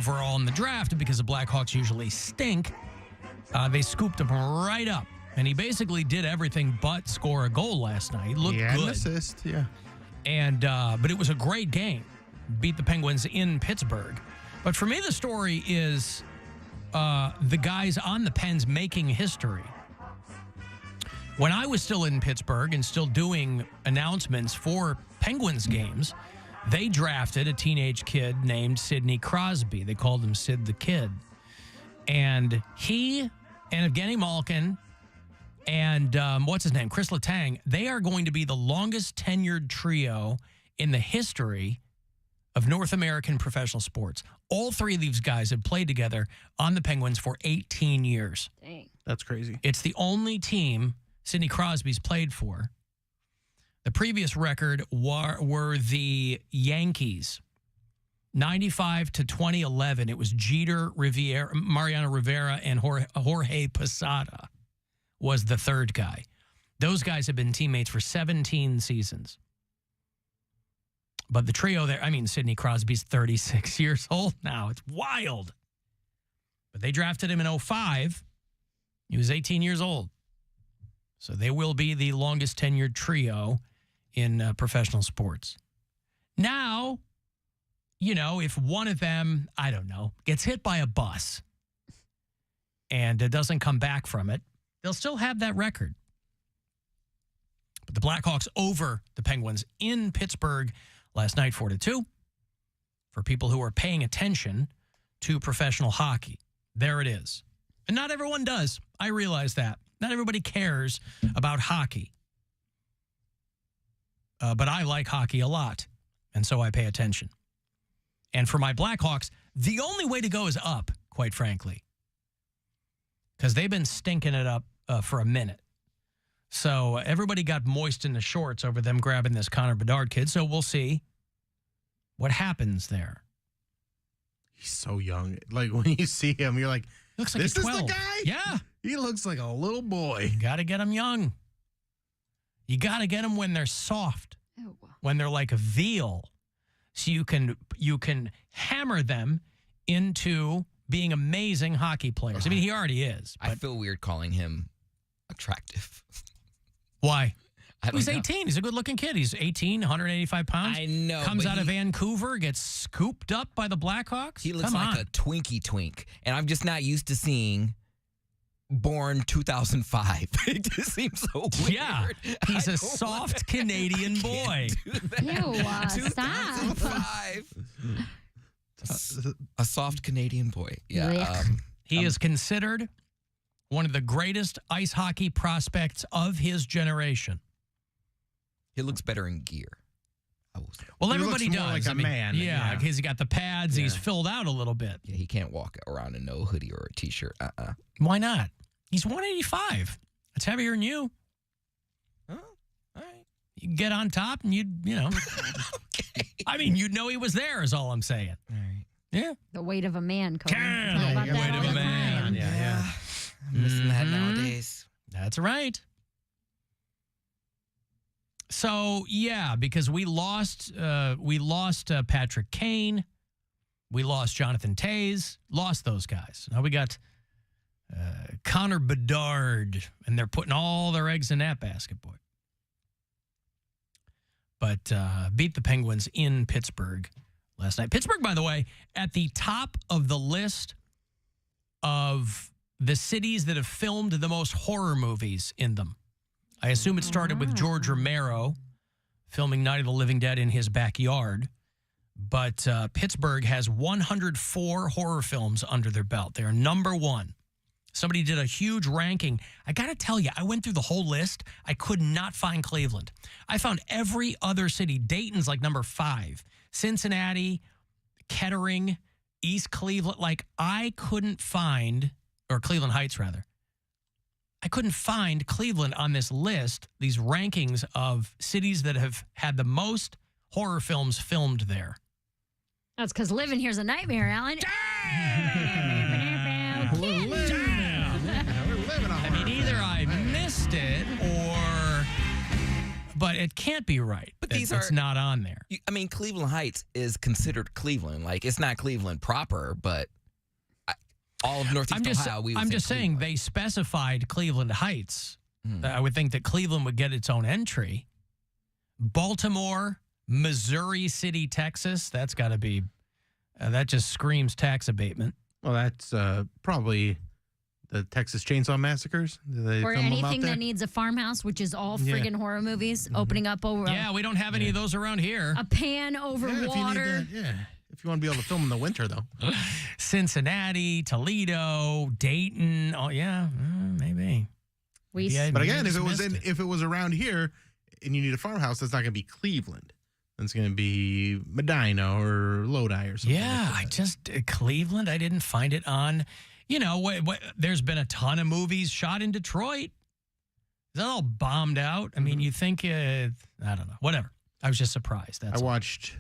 overall in the draft, because the Blackhawks usually stink, they scooped him right up. And he basically did everything but score a goal last night. He looked good. An assist, yeah. And but it was a great game. Beat the Penguins in Pittsburgh. But for me, the story is the guys on the Pens making history. When I was still in Pittsburgh and still doing announcements for Penguins games, they drafted a teenage kid named Sidney Crosby. They called him Sid the Kid. And he and Evgeny Malkin and what's his name, Chris Letang, they are going to be the longest tenured trio in the history of North American professional sports. All three of these guys have played together on the Penguins for 18 years. Dang. That's crazy. It's the only team Sidney Crosby's played for. The previous record were the Yankees. 95 to 2011, it was Jeter, Mariano Rivera, and Jorge Posada was the third guy. Those guys have been teammates for 17 seasons. But the trio there, I mean, Sidney Crosby's 36 years old now. It's wild. But they drafted him in 2005. He was 18 years old. So they will be the longest tenured trio in professional sports. Now, you know, if one of them, I don't know, gets hit by a bus and doesn't come back from it, they'll still have that record. But the Blackhawks over the Penguins in Pittsburgh last night, 4-2. For people who are paying attention to professional hockey, there it is. And not everyone does. I realize that. Not everybody cares about hockey. But I like hockey a lot, and so I pay attention. And for my Blackhawks, the only way to go is up, quite frankly, because they've been stinking it up for a minute. So everybody got moist in the shorts over them grabbing this Connor Bedard kid, so we'll see what happens there. He's so young. Like, when you see him, you're like, Looks like this he's is 12. the guy? Yeah. He looks like a little boy. You got to get them young. You got to get them when they're soft, Ew. when they're like a veal, so you can hammer them into being amazing hockey players. I mean, he already is. I feel weird calling him attractive. Why? He's know. 18. He's a good-looking kid. He's 18, 185 pounds. I know. Comes but out of Vancouver, gets scooped up by the Blackhawks. He looks Come like on. a Twinkie twink, and I'm just not used to seeing born 2005. It just seems so weird. Yeah, he's a soft Canadian boy. Ew, stop. 2005. A soft Canadian boy. Yeah. He is considered one of the greatest ice hockey prospects of his generation. He looks better in gear. Well, He everybody looks does. more like a man. Yeah, because he got the pads. Yeah. He's filled out a little bit. Yeah, he can't walk around in no hoodie or a T-shirt. Why not? He's 185. That's heavier than you. Oh, all right. You get on top and you know. Okay. I mean, you'd know he was there is all I'm saying. All right. Yeah. The weight of a man, Cody. Yeah, Talk about the that weight all of a the man. time. Yeah. I'm missing that Mhm. nowadays. That's right. So, yeah, because we lost Patrick Kane. We lost Jonathan Toews. Lost those guys. Now we got Connor Bedard, and they're putting all their eggs in that basket, boy. But beat the Penguins in Pittsburgh last night. Pittsburgh, by the way, at the top of the list of the cities that have filmed the most horror movies in them. I assume it started with George Romero filming Night of the Living Dead in his backyard. But Pittsburgh has 104 horror films under their belt. They're number one. Somebody did a huge ranking. I got to tell you, I went through the whole list. I could not find Cleveland. I found every other city. Dayton's like number 5. Cincinnati, Kettering, East Cleveland. Like, I couldn't find, or Cleveland Heights, rather. I couldn't find Cleveland on this list, these rankings of cities that have had the most horror films filmed there. That's because living here's a nightmare, Alan. We're living a I mean, either I missed it but it can't be right. But It's not on there. I mean, Cleveland Heights is considered Cleveland. Like, it's not Cleveland proper, but all of Northeast Ohio, I'm just saying they specified Cleveland Heights. I would think that Cleveland would get its own entry. Baltimore, Missouri City, Texas. That's got to be. That just screams tax abatement. Well, that's probably the Texas Chainsaw Massacres. Or anything that needs a farmhouse, which is all friggin' horror movies, opening up over. Yeah, we don't have any of those around here. A pan over water. If you want to be able to film in the winter, though. Cincinnati, Toledo, Dayton. Oh yeah, maybe. But again, if it was around here and you need a farmhouse, that's not going to be Cleveland. It's going to be Medina or Lodi or something. Yeah, Cleveland. I didn't find it on. You know, there's been a ton of movies shot in Detroit. Is that all bombed out? I mean, you think I don't know. Whatever. I was just surprised. I watched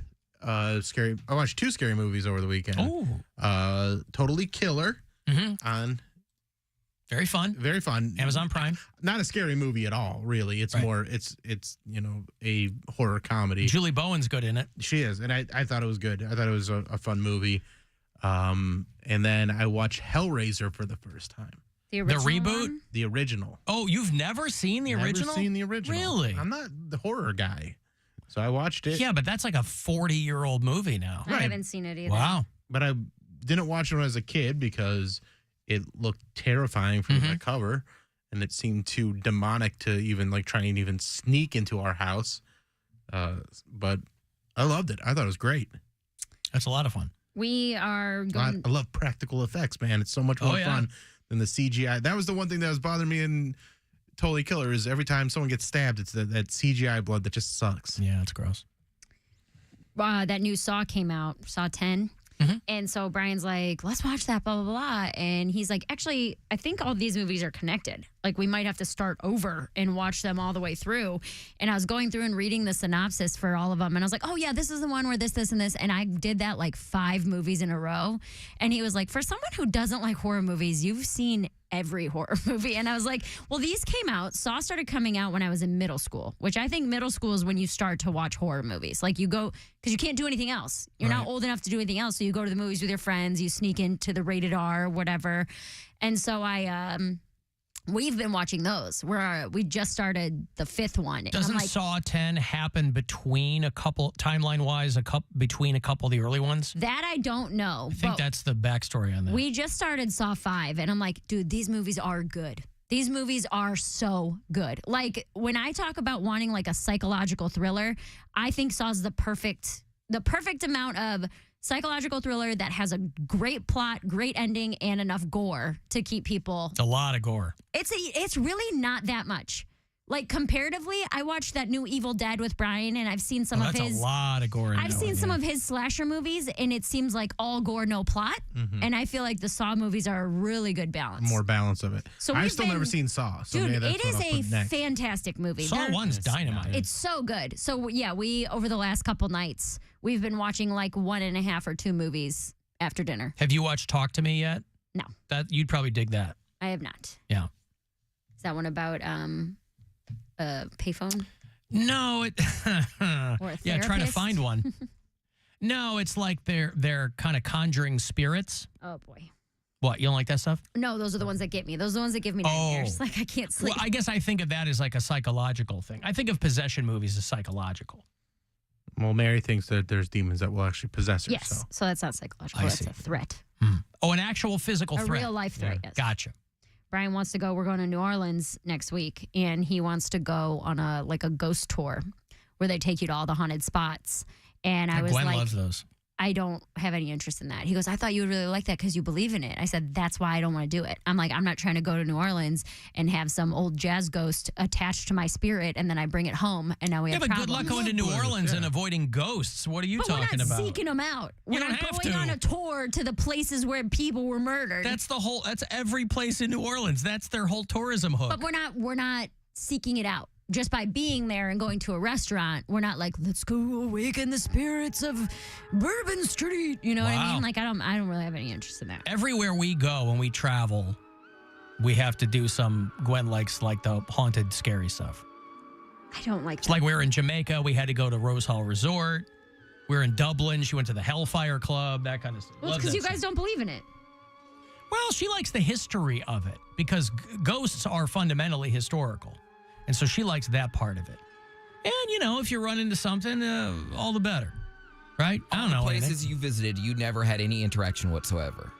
two scary movies over the weekend. Oh, Totally Killer on. Very fun. Very fun. Amazon Prime. Not a scary movie at all, really. It's more, it's a horror comedy. Julie Bowen's good in it. She is, and I thought it was good. I thought it was a fun movie. And then I watched Hellraiser for the first time. The reboot? One? The original. Oh, you've never seen the original? Never seen the original. Really? I'm not the horror guy. So I watched it. Yeah, but that's like a 40-year-old movie now. I haven't seen it either. Wow. But I didn't watch it when I was a kid because it looked terrifying from the cover, and it seemed too demonic to even try and even sneak into our house. But I loved it. I thought it was great. That's a lot of fun. We are going. I love practical effects, man. It's so much more fun than the CGI. That was the one thing that was bothering me in Totally Killer is every time someone gets stabbed, it's that CGI blood that just sucks. Yeah, it's gross. That new Saw came out, Saw 10. And so Brian's like, let's watch that, blah, blah, blah. And he's like, actually, I think all these movies are connected. Like, we might have to start over and watch them all the way through. And I was going through and reading the synopsis for all of them. And I was like, oh, yeah, this is the one where this, and this. And I did that 5 movies in a row. And he was like, for someone who doesn't like horror movies, you've seen every horror movie. And I was like, well, these came out. Saw started coming out when I was in middle school, which I think middle school is when you start to watch horror movies. Like, you go, because you can't do anything else. You're not old enough to do anything else. So you go to the movies with your friends, you sneak into the rated R or whatever. And so we've been watching those. We just started the 5th one. Doesn't Saw 10 happen between timeline-wise, between a couple of the early ones? That I don't know. I think that's the backstory on that. We just started Saw 5, and I'm like, dude, these movies are good. These movies are so good. Like, when I talk about wanting a psychological thriller, I think Saw's the perfect amount of psychological thriller that has a great plot, great ending, and enough gore to keep people. It's a lot of gore. It's really not that much. Comparatively, I watched that new Evil Dead with Brian, and I've seen some of his. That's a lot of gore. I've seen some of his slasher movies, and it seems like all gore, no plot. And I feel like the Saw movies are a really good balance. More balance of it. So I've still never seen Saw. So dude, it is a fantastic movie. Saw 1's dynamite. It's so good. So yeah, we over the last couple nights we've been watching 1.5 or 2 movies after dinner. Have you watched Talk to Me yet? No. That you'd probably dig that. I have not. Yeah. Is that one about payphone? No, it. Or a yeah, trying to find one. No, it's like they're kind of conjuring spirits. Oh boy. What, you don't like that stuff? No, those are the ones that get me. Those are the ones that give me nightmares. I can't sleep. Well, I guess I think of that as a psychological thing. I think of possession movies as psychological. Well, Mary thinks that there's demons that will actually possess her. Yes, so that's not psychological. That's a threat. Oh, an actual physical threat. A real life threat, yes. Gotcha. Brian wants to go. We're going to New Orleans next week, and he wants to go on a ghost tour where they take you to all the haunted spots. And I was Gwen like, loves those. I don't have any interest in that. He goes, I thought you would really like that because you believe in it. I said, that's why I don't want to do it. I'm like, I'm not trying to go to New Orleans and have some old jazz ghost attached to my spirit, and then I bring it home, and now we have problems. But good luck going to New Orleans and avoiding ghosts. What are you talking about? We're not seeking them out. We're not going on a tour to the places where people were murdered. That's every place in New Orleans. That's their whole tourism hook. But we're not seeking it out. Just by being there and going to a restaurant, we're not like, let's go awaken the spirits of Bourbon Street. You know what I mean? I don't really have any interest in that. Everywhere we go when we travel, we have to do some. Gwen likes the haunted, scary stuff. I don't like It's that. like we were in Jamaica. We had to go to Rose Hall Resort. We were in Dublin. She went to the Hellfire Club, that kind of stuff. Well, it's Love because that you guys stuff. don't believe in it. Well, she likes the history of it because ghosts are fundamentally historical. And so she likes that part of it. And, you know, if you run into something, all the better. Right? I don't know. Places you visited, you never had any interaction whatsoever.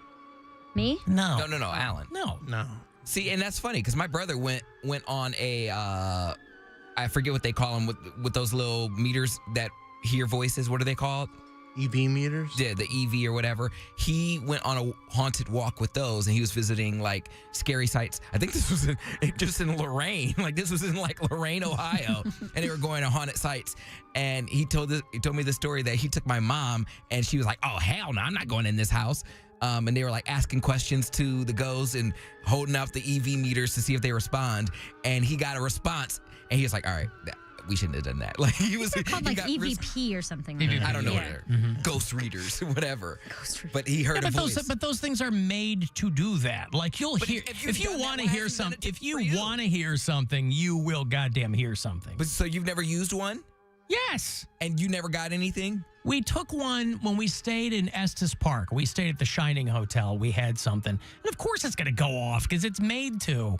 Me? No. No, Alan. No. No. See, and that's funny because my brother went on a, I forget what they call them with those little meters that hear voices. What are they called? EV meters? Yeah, the EV or whatever. He went on a haunted walk with those, and he was visiting like scary sites. I think this was just in Lorain, like this was in like Lorain, Ohio, and they were going to haunted sites. And he told me the story that he took my mom, and she was like, "Oh hell no, I'm not going in this house." And they were like asking questions to the ghosts and holding up the EV meters to see if they respond. And he got a response, and he was like, "All right, we shouldn't have done that." Like he was They're called he like got EVP or something. EVP. Like that. I don't know Yeah. what they're ghost readers, whatever. Ghost readers. But he heard a voice. But those things are made to do that. Like you'll But hear if you've if you done that, want to why hear hasn't done something. it If you for you? want to hear something, you will goddamn hear something. But so you've never used one, Yes. and you never got anything? We took one when we stayed in Estes Park. We stayed at the Shining Hotel. We had something. And of course it's going to go off because it's made to.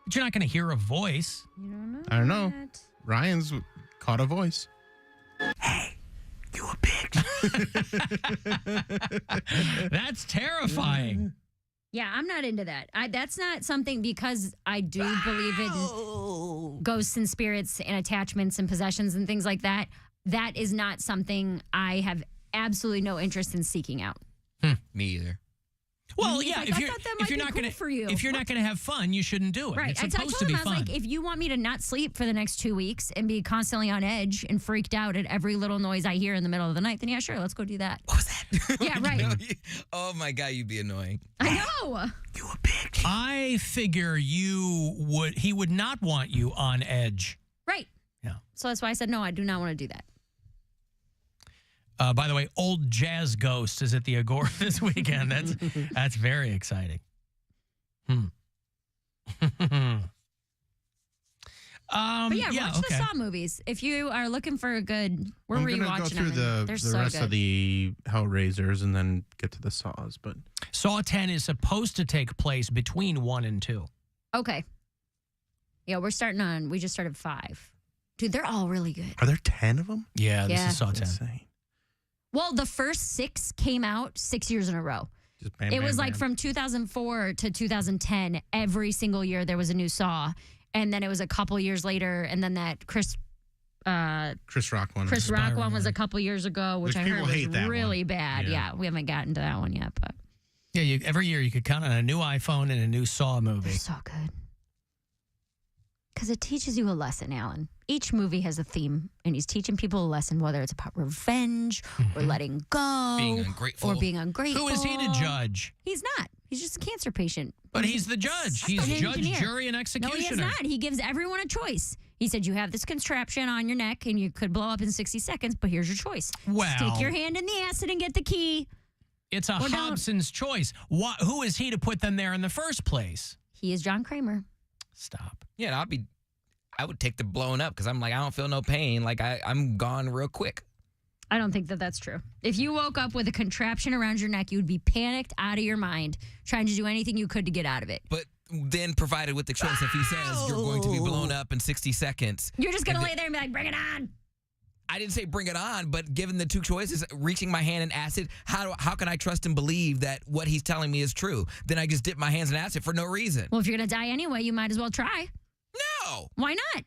But you're not going to hear a voice. You don't know. I don't know. that. Ryan's caught a voice. Hey, you a bitch. That's terrifying. Yeah, I'm not into that. That's not something because I do believe in ghosts and spirits and attachments and possessions and things like that. That is not something I have absolutely no interest in seeking out. Me either. Well, He's yeah, like, if I you're thought that if might you're be not cool gonna for you. if you're not What? going to have fun, you shouldn't do it. Right. It's I supposed told to be him, I was fun. like, if you want me to not sleep for the next 2 weeks and be constantly on edge and freaked out at every little noise I hear in the middle of the night, then yeah, sure, let's go do that. What was that? Yeah, right. Oh my God, you'd be annoying. I know. You a bitch. I figure he would not want you on edge. Right. Yeah. So that's why I said, no, I do not want to do that. By the way, Old Jazz Ghost is at the Agora this weekend. That's very exciting. But yeah, watch okay. the Saw movies. If you are looking for a good, we're I'm rewatching gonna go through them. They're the so rest good. of the Hellraisers and then get to the Saws. But Saw 10 is supposed to take place between 1 and 2. Okay. Yeah, we just started 5. Dude, they're all really good. are there 10 of them? Yeah, this Yeah. is Saw 10. Insane. Well, the first 6 came out 6 years in a row. Just bam, It was bam, like bam. from 2004 to 2010, every single year there was a new Saw. And then it was a couple years later, and then that Chris Rock one. Rock Byron one was one. a couple years ago, which Which I heard people hate was that really one. bad. Yeah. Yeah, we haven't gotten to that one yet, but Yeah, every year you could count on a new iPhone and a new Saw movie. they're so good. Because it teaches you a lesson, Alan. Each movie has a theme, and he's teaching people a lesson, whether it's about revenge or letting go Being ungrateful. or being ungrateful. Who is he to judge? He's not. He's just a cancer patient. But he's the judge. He's an judge, engineer. jury, and No, executioner. he is not. He gives everyone a choice. He said, you have this contraption on your neck, and you could blow up in 60 seconds, but here's your choice. Well- Stick your hand in the acid and get the key. It's a Or don't. Hobson's choice. Who is he to put them there in the first place? He is John Kramer. Stop. Yeah, I would take the blowing up because I'm like, I don't feel no pain. Like I'm gone real quick. I don't think that that's true. If you woke up with a contraption around your neck, you would be panicked out of your mind, trying to do anything you could to get out of it. But then provided with the choice, if he says you're going to be blown up in 60 seconds, You're just going to lay there and be like, bring it on. I didn't say bring it on, but given the two choices, reaching my hand in acid, how can I trust and believe that what he's telling me is true? Then I just dip my hands in acid for no reason. Well, if you're going to die anyway, you might as well try. No, Why not?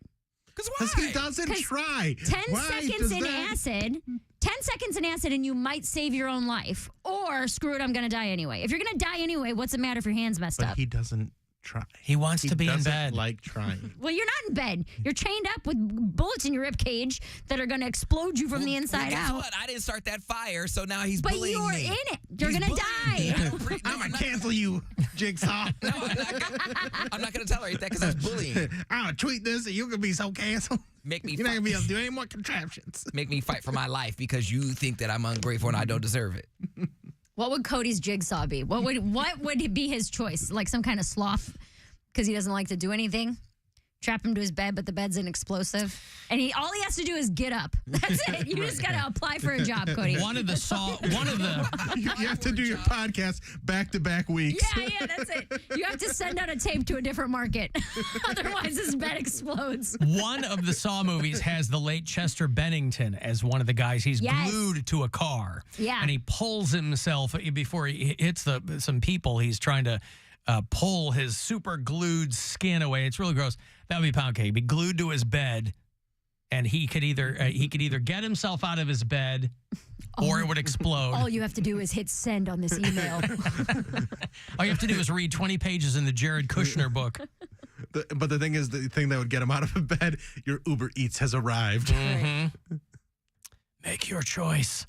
because Because why? he doesn't 'Cause try. 10 Why seconds does in that- acid, 10 seconds in acid, and you might save your own life. Or screw it, I'm going to die anyway. If you're going to die anyway, what's it matter if your hand's messed But up? he doesn't try. He wants to be in doesn't bed. like trying. Well, you're not in bed. You're chained up with bullets in your rib cage that are going to explode you from the inside guess out. what? I didn't start that fire, so now he's But bullying you're me. in it. You're He's going to bullying me. die. I don't pre- no, I'm I'm gonna not- cancel you, Jigsaw. No, I'm not going to tolerate that because that's bullying. I'm gonna tweet this, and you're gonna be so canceled. Make me You're not fight, gonna be able to do any more contraptions. make me fight for my life because you think that I'm ungrateful and I don't deserve it. What would Cody's jigsaw be? What would be his choice? Like some kind of sloth because he doesn't like to do anything? trap him to his bed, but the bed's an explosive. And all he has to do is get up. That's it. You just got to apply for a job, Cody. You have to do your podcast back-to-back weeks. Yeah, that's it. You have to send out a tape to a different market. Otherwise, his bed explodes. One of the Saw movies has the late Chester Bennington as one of the guys. He's glued to a car. Yeah. And he pulls himself before he hits some people. He's trying to pull his super glued skin away. It's really gross. That would be Poundcake. He'd be glued to his bed, and he could either get himself out of his bed, or it would explode. All you have to do is hit send on this email. All you have to do is read 20 pages in the Jared Kushner book. But the thing is, the thing that would get him out of bed, your Uber Eats has arrived. Mm-hmm. Make your choice.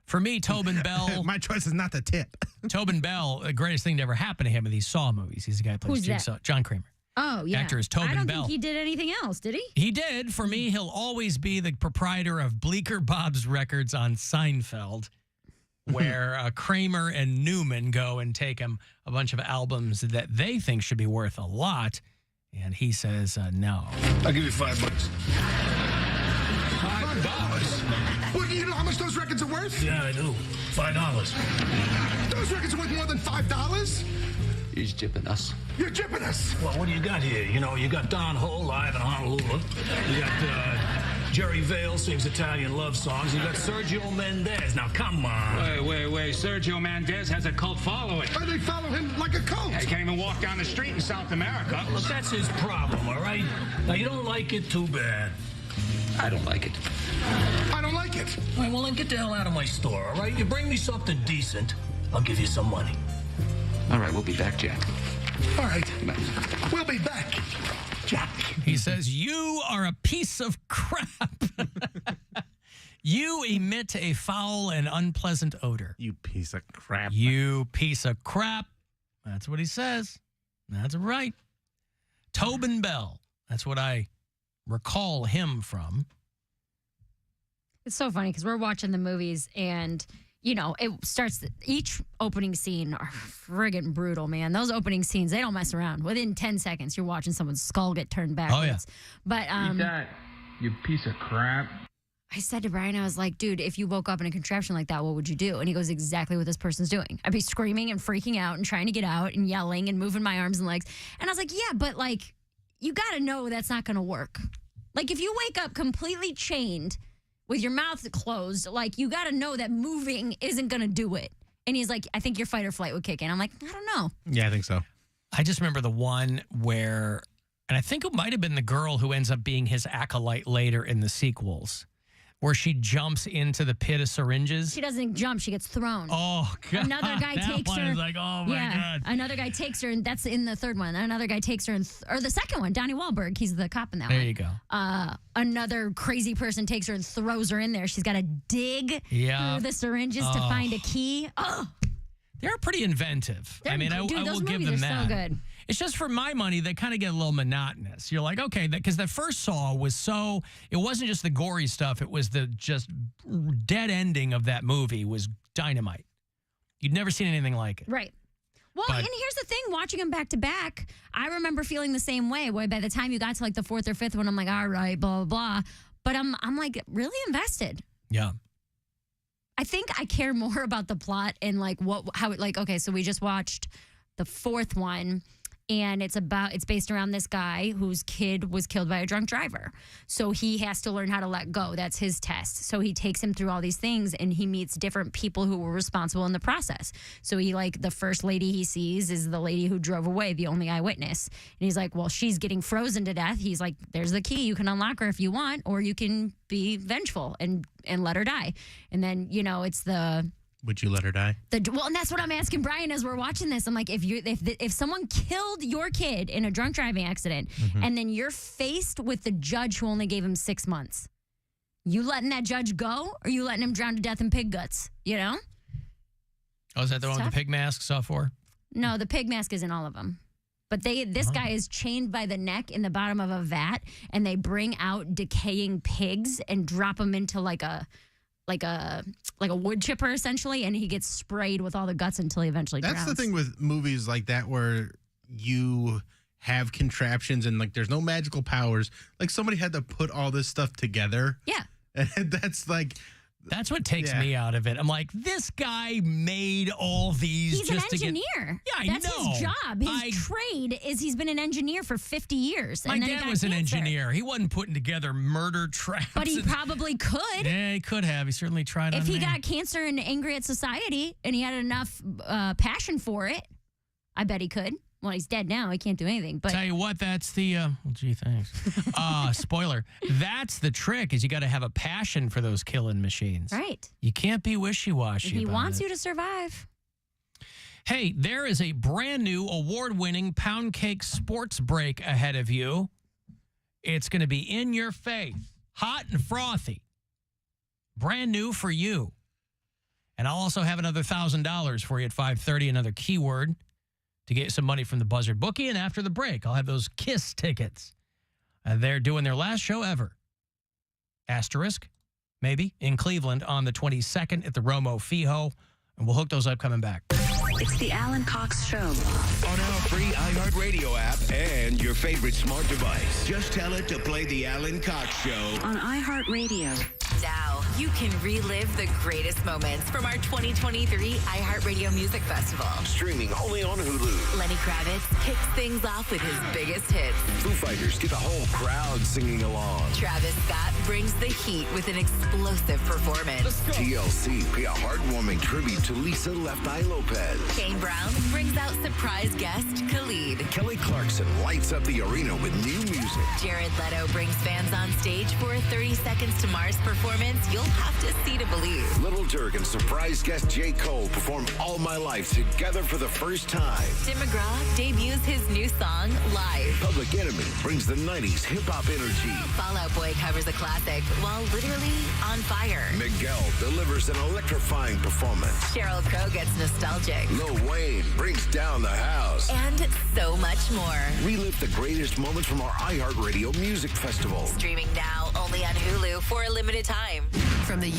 For me, Tobin Bell. My choice is not the tip. Tobin Bell, the greatest thing to ever happen to him in these Saw movies. He's the guy who plays Jigsaw. John Kramer. Oh, yeah. Actor is Tobin Bell. I don't think he did anything else, did he? He did. For me, he'll always be the proprietor of Bleecker Bob's Records on Seinfeld, where Kramer and Newman go and take him a bunch of albums that they think should be worth a lot. And he says, no. I'll give you $5. $5? Well, you know how much those records are worth? Yeah, I do. $5. Those records are worth more than $5? He's jipping us. You're jipping us. Well, what do you got here? You know, you got Don Ho live in Honolulu. You got Jerry Vale sings Italian love songs. You got Sergio Mendez. Now, come on. Wait. Sergio Mendez has a cult following. Why they follow him like a cult? He can't even walk down the street in South America. Look, that's his problem, all right? Now, you don't like it, too bad. I don't like it. I don't like it. All right, well, then get the hell out of my store, all right? You bring me something decent, I'll give you some money. All right, we'll be back, Jack. All right. We'll be back, Jack. He says, you are a piece of crap. You emit a foul and unpleasant odor. You piece of crap. You piece of crap. That's what he says. That's right. Tobin Bell. That's what I recall him from. It's so funny because we're watching the movies and, you know, it starts, each opening scene are friggin' brutal, man. Those opening scenes, they don't mess around. Within 10 seconds, you're watching someone's skull get turned backwards. Oh, yeah. But, Eat that, you piece of crap. I said to Brian, I was like, dude, if you woke up in a contraption like that, what would you do? And he goes, exactly what this person's doing. I'd be screaming and freaking out and trying to get out and yelling and moving my arms and legs. And I was like, yeah, but like, you got to know that's not going to work. Like, if you wake up completely chained with your mouth closed, like, you got to know that moving isn't going to do it. And he's like, I think your fight or flight would kick in. I'm like, I don't know. Yeah, I think so. I just remember the one where, and I think it might have been the girl who ends up being his acolyte later in the sequels, where she jumps into the pit of syringes. She doesn't jump. She gets thrown. Oh, God. Another guy that takes one her. is like, oh, my God. Another guy takes her, and that's in the third one. Another guy takes her, or the second one, Donnie Wahlberg. He's the cop in that There one. you go. Another crazy person takes her and throws her in there. She's got to dig through the syringes to find a key. Oh, They're pretty inventive. I mean, I will those give movies them are that. so good. It's just for my money, they kind of get a little monotonous. You're like, okay, because the first Saw was so, it wasn't just the gory stuff, it was the just dead ending of that movie was dynamite. You'd never seen anything like it. Right. Well, But- and here's the thing, watching them back to back, I remember feeling the same way. Where by the time you got to like the fourth or fifth one, I'm like, all right, blah, blah, blah. But I'm like really invested. Yeah. I think I care more about the plot and like how it like, okay, so we just watched the fourth one. And it's based around this guy whose kid was killed by a drunk driver. So he has to learn how to let go. That's his test. So he takes him through all these things and he meets different people who were responsible in the process. So he like the first lady he sees is the lady who drove away, the only eyewitness. And he's like, well, she's getting frozen to death. He's like, there's the key. You can unlock her if you want, or you can be vengeful and let her die. And then, you know, it's Would you let her die? well, and that's what I'm asking Brian as we're watching this. I'm like, if someone killed your kid in a drunk driving accident, and then you're faced with the judge who only gave him 6 months, you letting that judge go, or you letting him drown to death in pig guts? You know? Oh, is that the one with the pig mask saw for? No, the pig mask is in all of them. But this guy is chained by the neck in the bottom of a vat, and they bring out decaying pigs and drop them into like a wood chipper essentially, and he gets sprayed with all the guts until he eventually drowns. That's the thing with movies like that where you have contraptions and like there's no magical powers. Like somebody had to put all this stuff together. Yeah. And that's like That's what takes me out of it. I'm like, this guy made all these He's just an to engineer. get. Yeah, I That's know. his job. His trade is he's been an engineer for 50 years. My and then he dad got was an cancer. engineer. He wasn't putting together murder traps. But he and- probably could. Yeah, he could have. He certainly tried on If he me. got cancer and angry at society and he had enough passion for it, I bet he could. Well, he's dead now. He can't do anything. But Tell you what, that's the well, gee, thanks. Spoiler. That's the trick is you got to have a passion for those killing machines. right. You can't be wishy-washy. He about wants it. you to survive. Hey, there is a brand new award-winning Poundcake sports break ahead of you. It's going to be in your face, hot and frothy. Brand new for you. And I'll also have another $1,000 for you at 5:30, another keyword to get some money from the Buzzard Bookie. And after the break, I'll have those KISS tickets. They're doing their last show ever. Asterisk, maybe, in Cleveland on the 22nd at the Romo Fijo. And we'll hook those up coming back. It's the Alan Cox Show. On our free iHeartRadio app and your favorite smart device. Just tell it to play the Alan Cox Show. On iHeartRadio. Now, you can relive the greatest moments from our 2023 iHeartRadio Music Festival. Streaming only on Hulu. Lenny Kravitz kicks things off with his biggest hits. Foo Fighters get the whole crowd singing along. Travis Scott brings the heat with an explosive performance. TLC pay a heartwarming tribute to Lisa Left Eye Lopez. Kane Brown brings out surprise guest Khalid. Kelly Clarkson lights up the arena with new music. Jared Leto brings fans on stage for a 30 Seconds to Mars performance you'll have to see to believe. Little Dirk and surprise guest J. Cole perform All My Life together for the first time. Tim McGraw debuts his new song live. Public Enemy brings the 90s hip-hop energy. Fall Out Boy covers a classic while literally on fire. Miguel delivers an electrifying performance. Sheryl Crow gets nostalgic. Lil Wayne brings down the house. And so much more. Relive the greatest moments from our iHeartRadio Music Festival. Streaming now only on Hulu for a limited time. From the